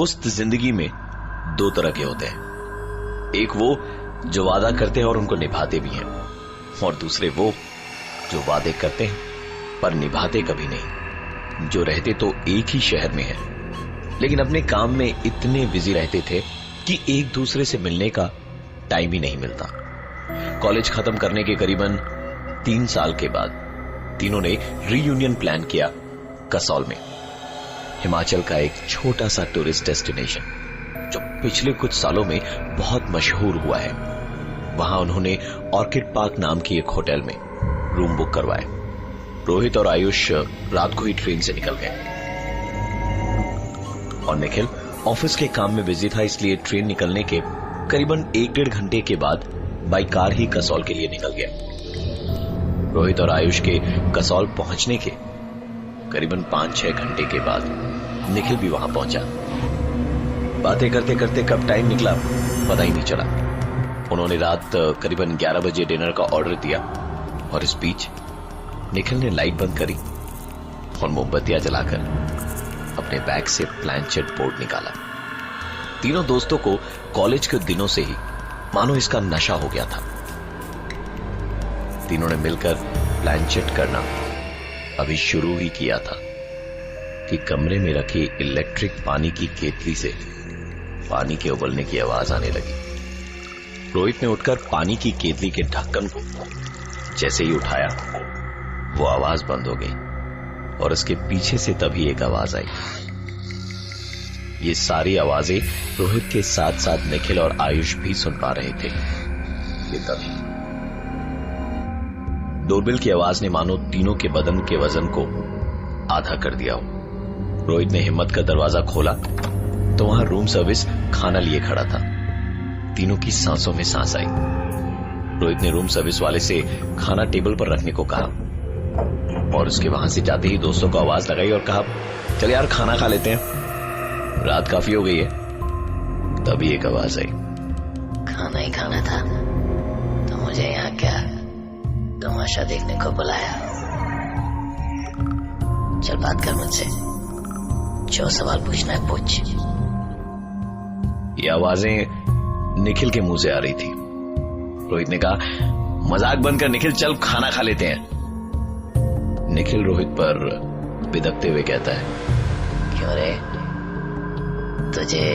दोस्त जिंदगी में दो तरह के होते हैं। एक वो जो वादा करते हैं और उनको निभाते भी हैं, और दूसरे वो जो वादे करते हैं पर निभाते कभी नहीं, जो रहते तो एक ही शहर में हैं, लेकिन अपने काम में इतने बिजी रहते थे कि एक दूसरे से मिलने का टाइम ही नहीं मिलता। कॉलेज खत्म करने के करीबन 3 साल के बाद तीनों ने रीयूनियन प्लान किया कसौल में, हिमाचल का एक छोटा सा टूरिस्ट डेस्टिनेशन जो पिछले कुछ सालों में बहुत मशहूर हुआ है। वहां उन्होंने ऑर्किड पार्क नाम की एक होटल में रूम बुक करवाए। रोहित और आयुष रात को ही ट्रेन से निकल गए और निखिल ऑफिस के काम में बिजी था, इसलिए ट्रेन निकलने के करीबन 1-1.5 घंटे के बाद बाई कार ही कसौल के लिए निकल गया। रोहित और आयुष के कसौल पहुंचने के करीबन 5-6 घंटे के बाद निखिल भी वहां पहुंचा। बातें करते करते कब टाइम निकला पता ही नहीं चला। उन्होंने रात करीबन 11 बजे डिनर का ऑर्डर दिया और इस बीच निखिल ने लाइट बंद करी और मोमबत्तियां जलाकर अपने बैग से प्लानचेट बोर्ड निकाला। तीनों दोस्तों को कॉलेज के दिनों से ही मानो इसका नशा हो गया था। तीनों ने मिलकर प्लानचेट करना अभी शुरू ही किया था कि कमरे में रखी इलेक्ट्रिक पानी की केतली से पानी के उबलने की आवाज आने लगी। रोहित ने उठकर पानी की केतली के ढक्कन को जैसे ही उठाया, वो आवाज बंद हो गई और उसके पीछे से तभी एक आवाज आई। ये सारी आवाजें रोहित के साथ साथ निखिल और आयुष भी सुन पा रहे थे। ये तभी डोरबेल की आवाज ने मानो तीनों के बदन के वजन को आधा कर दिया हो। रोहित ने हिम्मत का दरवाजा खोला तो वहां रूम सर्विस खाना लिए खड़ा था। तीनों की सांसों में सांस आई। रोहित ने रूम सर्विस वाले से खाना टेबल पर रखने को कहा और उसके वहां से जाते ही दोस्तों को आवाज लगाई और कहा, चल यार खाना खा लेते हैं, रात काफी हो गई है। तभी एक आवाज आई, खाना ही खाना था तो मुझे यहाँ क्या तमाशा देखने को बुलाया? चल बात कर मुझसे, जो सवाल पूछना है पूछ। ये आवाजें निखिल के मुंह से आ रही थी। रोहित ने कहा, मजाक बंद कर निखिल, चल खाना खा लेते हैं। निखिल रोहित पर बिदकते हुए कहता है, क्यों रे, तुझे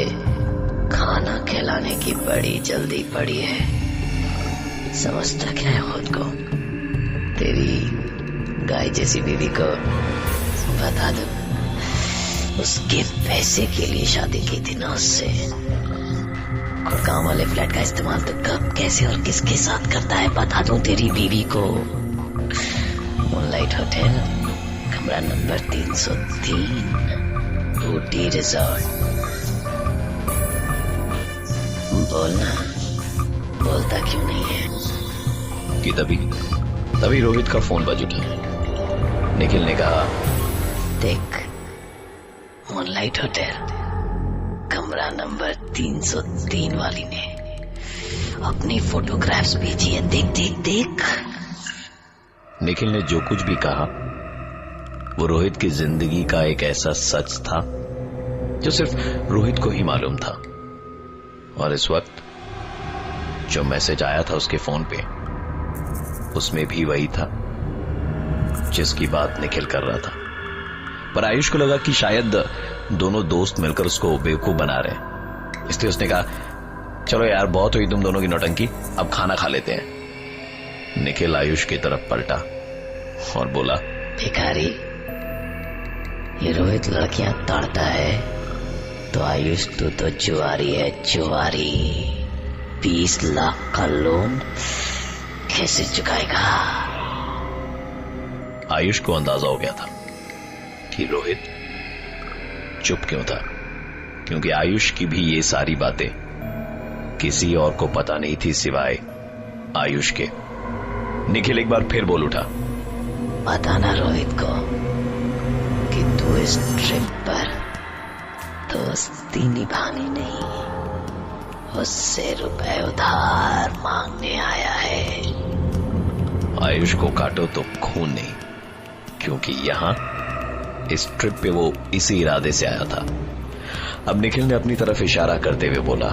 खाना खिलाने की बड़ी जल्दी पड़ी है? समझता क्या है खुद को? तेरी गाय जैसी बीवी को बता दो, उसके पैसे के लिए शादी की थी ना उससे। और गांव वाले फ्लैट का इस्तेमाल तो कब, कैसे और किसके साथ करता है बता दूं तेरी बीवी को। मूनलाइट होटल, कमरा नंबर 303, ऊटी रिजॉर्ट। बोलना, बोलता क्यों नहीं है? कि तभी रोहित का फोन बज उठा। निखिल ने कहा, देख, मूनलाइट होटल, कमरा नंबर 303 वाली ने अपनी फोटोग्राफ्स भेजी है, देख देख देख। निखिल ने जो कुछ भी कहा वो रोहित की जिंदगी का एक ऐसा सच था जो सिर्फ रोहित को ही मालूम था। और इस वक्त जो मैसेज आया था उसके फोन पे, उसमें भी वही था जिसकी बात निखिल कर रहा था। पर आयुष को लगा कि शायद दोनों दोस्त मिलकर उसको बेवकूफ बना रहे, इसलिए उसने कहा, चलो यार बहुत हुई तुम दोनों की नौटंकी, अब खाना खा लेते हैं। निखिल आयुष की तरफ पलटा और बोला, भिखारी, ये रोहित लड़कियां ताड़ता है तो आयुष तू तो जुआरी है, जुआरी। 20 लाख का लोन कैसे चुकाएगा? आयुष को अंदाजा हो गया था कि रोहित चुप क्यों था, क्योंकि आयुष की भी ये सारी बातें किसी और को पता नहीं थी सिवाय आयुष के। निखिल एक बार फिर बोल उठा, बताना रोहित को कि तू इस ट्रिप पर दोस्ती निभानी नहीं, उससे रुपए उधार मांगने आया है। आयुष को काटो तो खून नहीं, क्योंकि यहां इस ट्रिप पे वो इसी इरादे से आया था। अब निखिल ने अपनी तरफ इशारा करते हुए बोला,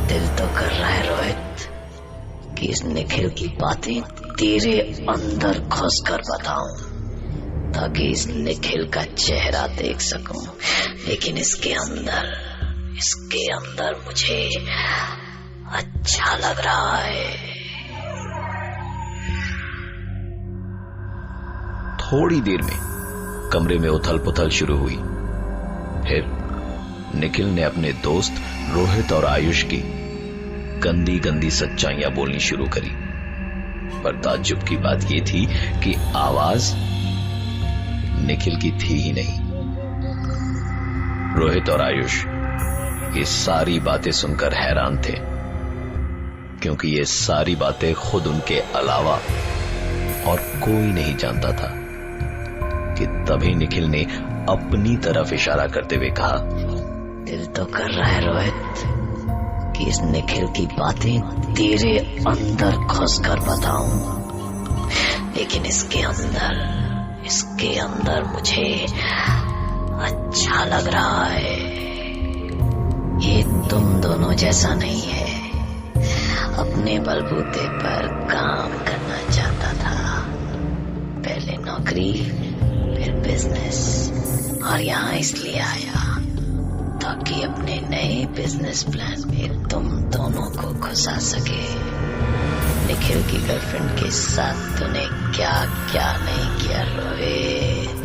दिल तो कर रहा है रोहित कि इस निखिल की बातें तेरे अंदर घुस कर बताऊं, ताकि इस निखिल का चेहरा देख सकूं, लेकिन इसके अंदर मुझे अच्छा लग रहा है। थोड़ी देर में कमरे में उथल पुथल शुरू हुई। फिर निखिल ने अपने दोस्त रोहित और आयुष की गंदी गंदी सच्चाइयां बोलनी शुरू करी। पर ताज्जुब की बात यह थी कि आवाज निखिल की थी ही नहीं। रोहित और आयुष ये सारी बातें सुनकर हैरान थे, क्योंकि ये सारी बातें खुद उनके अलावा और कोई नहीं जानता था। कि तभी निखिल ने अपनी तरफ इशारा करते हुए कहा, दिल तो कर रहा है रोहित कि इस निखिल की बातें तेरे अंदर घुस कर बताऊं, लेकिन इसके अंदर मुझे अच्छा लग रहा है। ये तुम दोनों जैसा नहीं है। अपने बलबूते पर काम करना चाहता था, पहले नौकरी फिर बिजनेस, और यहाँ इसलिए आया ताकि अपने नए बिजनेस प्लान में तुम दोनों को घुसा सके। निखिल की गर्लफ्रेंड के साथ तूने क्या क्या नहीं किया रोहित।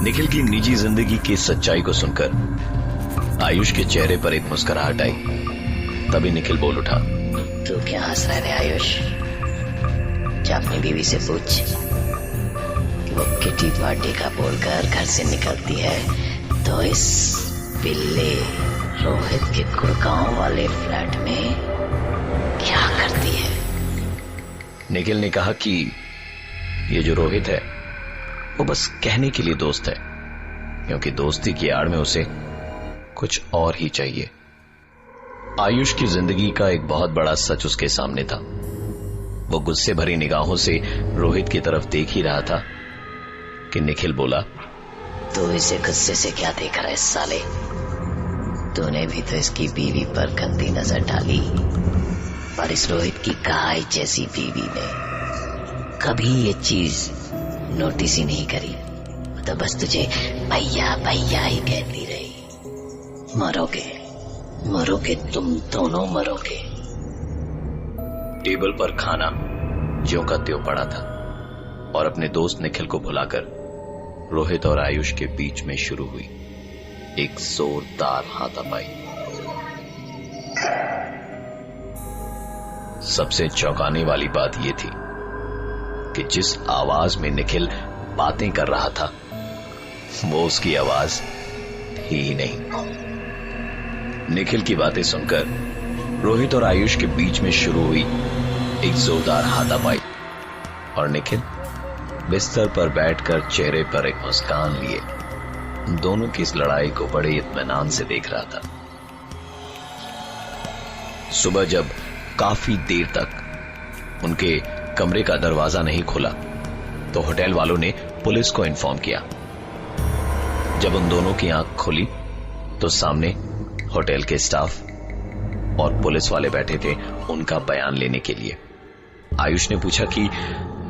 निखिल की निजी जिंदगी की सच्चाई को सुनकर आयुष के चेहरे पर एक मुस्कुराहट आई। तभी निखिल बोल उठा, तू क्या हंस रहा है आयुष? जा अपनी बीवी से पूछ कि वो किटी पार्टी का बोलकर घर से निकलती है तो इस बिल्ले रोहित के गुड़गांव वाले फ्लैट में क्या करती है। निखिल ने कहा कि ये जो रोहित है वो बस कहने के लिए दोस्त है, क्योंकि दोस्ती की आड़ में उसे कुछ और ही चाहिए। आयुष की जिंदगी का एक बहुत बड़ा सच उसके सामने था। वो गुस्से भरी निगाहों से रोहित की तरफ देख ही रहा था कि निखिल बोला, तू इसे गुस्से से क्या देख रहा है साले? तूने भी तो इसकी बीवी पर गंदी नजर डाली, पर इस रोहित की गाय जैसी बीवी ने कभी ये चीज नोटिस ही नहीं करी। तो बस तुझे भैया भैया ही कहती रही। मरोगे तुम दोनों मरोगे। टेबल पर खाना ज्यों का त्यों पड़ा था और अपने दोस्त निखिल को भुलाकर रोहित और आयुष के बीच में शुरू हुई एक जोरदार हाथापाई। सबसे चौंकाने वाली बात यह थी कि जिस आवाज में निखिल बातें कर रहा था वो उसकी आवाज थी ही नहीं। निखिल की बातें सुनकर रोहित और आयुष के बीच में शुरू हुई एक जोरदार हाथापाई और निखिल बिस्तर पर बैठकर चेहरे पर एक मुस्कान लिए दोनों की इस लड़ाई को बड़े इत्मीनान से देख रहा था। सुबह जब काफी देर तक उनके कमरे का दरवाजा नहीं खुला तो होटल वालों ने पुलिस को इन्फॉर्म किया। जब उन दोनों की आंख खुली तो सामने होटल के स्टाफ और पुलिस वाले बैठे थे उनका बयान लेने के लिए। आयुष ने पूछा कि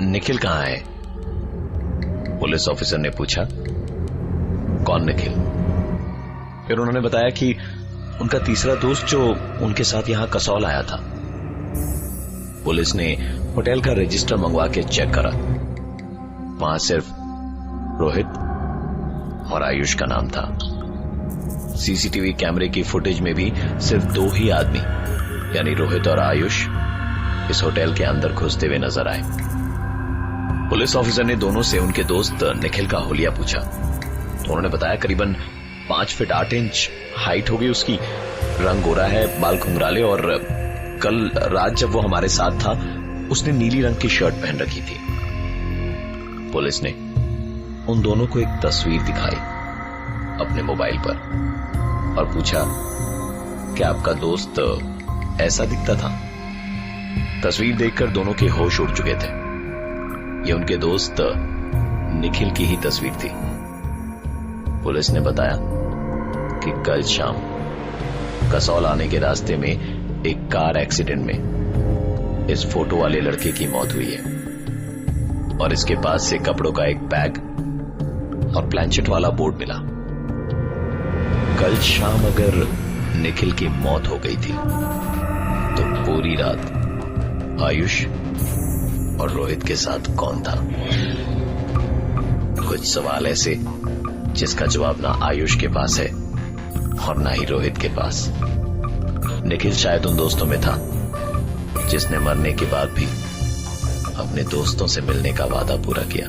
निखिल कहां है? पुलिस ऑफिसर ने पूछा, कौन निखिल? फिर उन्होंने बताया कि उनका तीसरा दोस्त जो उनके साथ यहां कसौल आया था। पुलिस ने होटल का रजिस्टर मंगवा के चेक करा, वहां सिर्फ रोहित और आयुष का नाम था। सीसीटीवी कैमरे की फुटेज में भी सिर्फ दो ही आदमी यानी रोहित और आयुष इस होटल के अंदर घुसते हुए नजर आए। पुलिस ऑफिसर ने दोनों से उनके दोस्त निखिल का हुलिया पूछा तो उन्होंने बताया करीबन 5 फीट 8 इंच हाइट होगी उसकी, रंग गोरा है, बाल घुंघराले, और कल रात जब वो हमारे साथ था उसने नीली रंग की शर्ट पहन रखी थी। पुलिस ने उन दोनों को एक तस्वीर दिखाई अपने मोबाइल पर और पूछा कि आपका दोस्त ऐसा दिखता था? तस्वीर देखकर दोनों के होश उड़ चुके थे। ये उनके दोस्त निखिल की ही तस्वीर थी। पुलिस ने बताया कि कल शाम कसौल आने के रास्ते में एक कार एक्सीडेंट में इस फोटो वाले लड़के की मौत हुई है और इसके पास से कपड़ों का एक बैग और प्लैंचेट वाला बोर्ड मिला। कल शाम अगर निखिल की मौत हो गई थी तो पूरी रात आयुष और रोहित के साथ कौन था? कुछ सवाल ऐसे जिसका जवाब ना आयुष के पास है और ना ही रोहित के पास। निखिल शायद उन दोस्तों में था जिसने मरने के बाद भी अपने दोस्तों से मिलने का वादा पूरा किया।